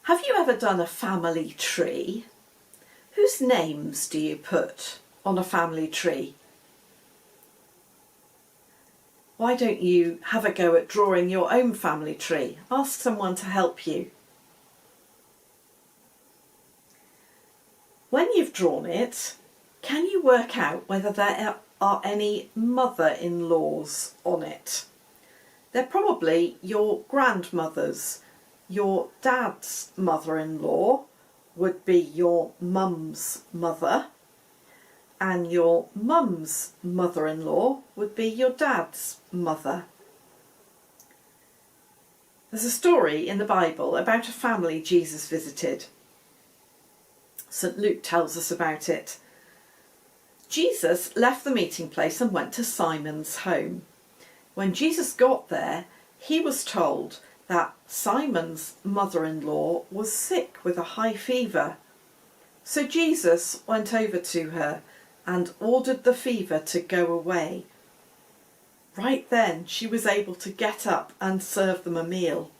Have you ever done a family tree? Whose names do you put on a family tree? Why don't you have a go at drawing your own family tree? Ask someone to help you. When you've drawn it, can you work out whether there are any mother-in-laws on it? They're probably your grandmothers. Your dad's mother-in-law would be your mum's mother, and your mum's mother-in-law would be your dad's mother. There's a story in the Bible about a family Jesus visited. St. Luke tells us about it. Jesus left the meeting place and went to Simon's home. When Jesus got there, he was told that Simon's mother-in-law was sick with a high fever. So Jesus went over to her and ordered the fever to go away. Right then she was able to get up and serve them a meal.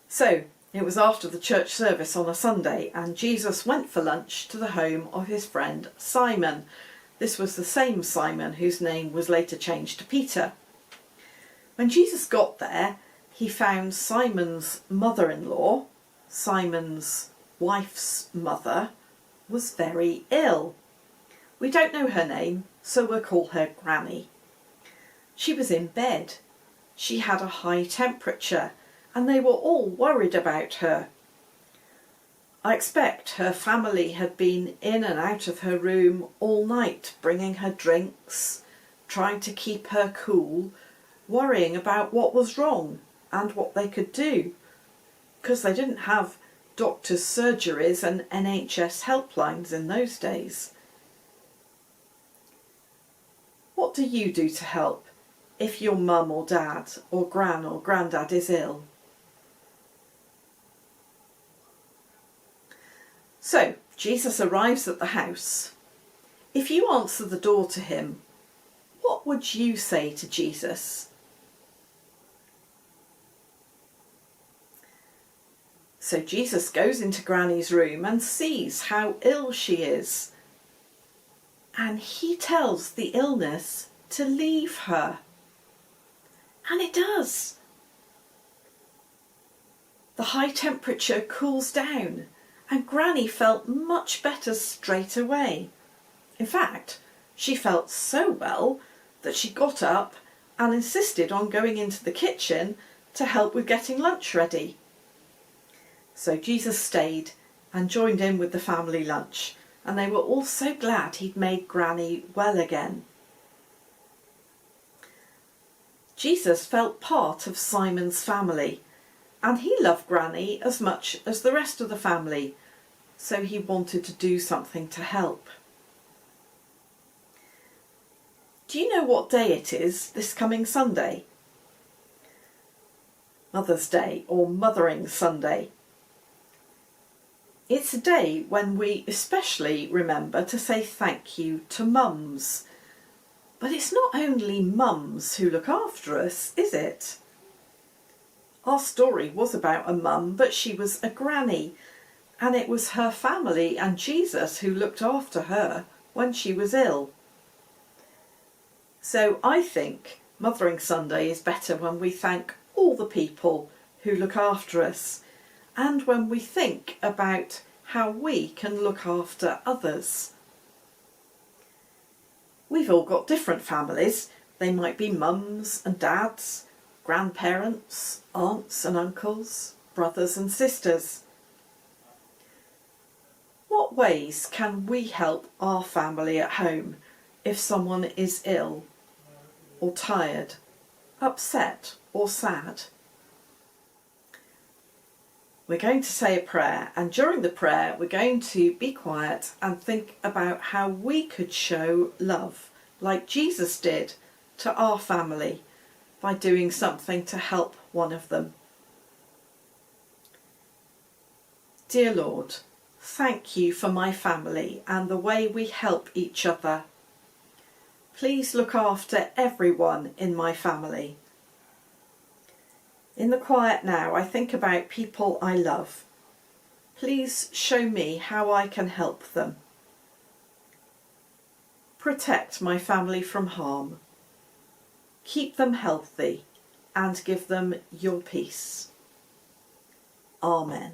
So it was after the church service on a Sunday, and Jesus went for lunch to the home of his friend Simon. This was the same Simon whose name was later changed to Peter. When Jesus got there, he found Simon's mother-in-law, Simon's wife's mother, was very ill. We don't know her name, so we'll call her Granny. She was in bed. She had a high temperature, and they were all worried about her. I expect her family had been in and out of her room all night, bringing her drinks, trying to keep her cool, worrying about what was wrong and what they could do, because they didn't have doctors' surgeries and NHS helplines in those days. What do you do to help if your mum or dad or gran or grandad is ill? So, Jesus arrives at the house. If you answer the door to him, what would you say to Jesus? So Jesus goes into Granny's room and sees how ill she is. And he tells the illness to leave her. And it does. The high temperature cools down, and Granny felt much better straight away. In fact, she felt so well that she got up and insisted on going into the kitchen to help with getting lunch ready. So Jesus stayed and joined in with the family lunch, and they were all so glad he'd made Granny well again. Jesus felt part of Simon's family, and he loved Granny as much as the rest of the family, so he wanted to do something to help. Do you know what day it is this coming Sunday? Mother's Day, or Mothering Sunday. It's a day when we especially remember to say thank you to mums. But it's not only mums who look after us, is it? Our story was about a mum, but she was a granny, and it was her family and Jesus who looked after her when she was ill. So I think Mothering Sunday is better when we thank all the people who look after us, and when we think about how we can look after others. We've all got different families. They might be mums and dads, grandparents, aunts and uncles, brothers and sisters. What ways can we help our family at home if someone is ill or tired, upset or sad? We're going to say a prayer, and during the prayer we're going to be quiet and think about how we could show love like Jesus did to our family by doing something to help one of them. Dear Lord, thank you for my family and the way we help each other. Please look after everyone in my family. In the quiet now, I think about people I love. Please show me how I can help them. Protect my family from harm. Keep them healthy and give them your peace. Amen.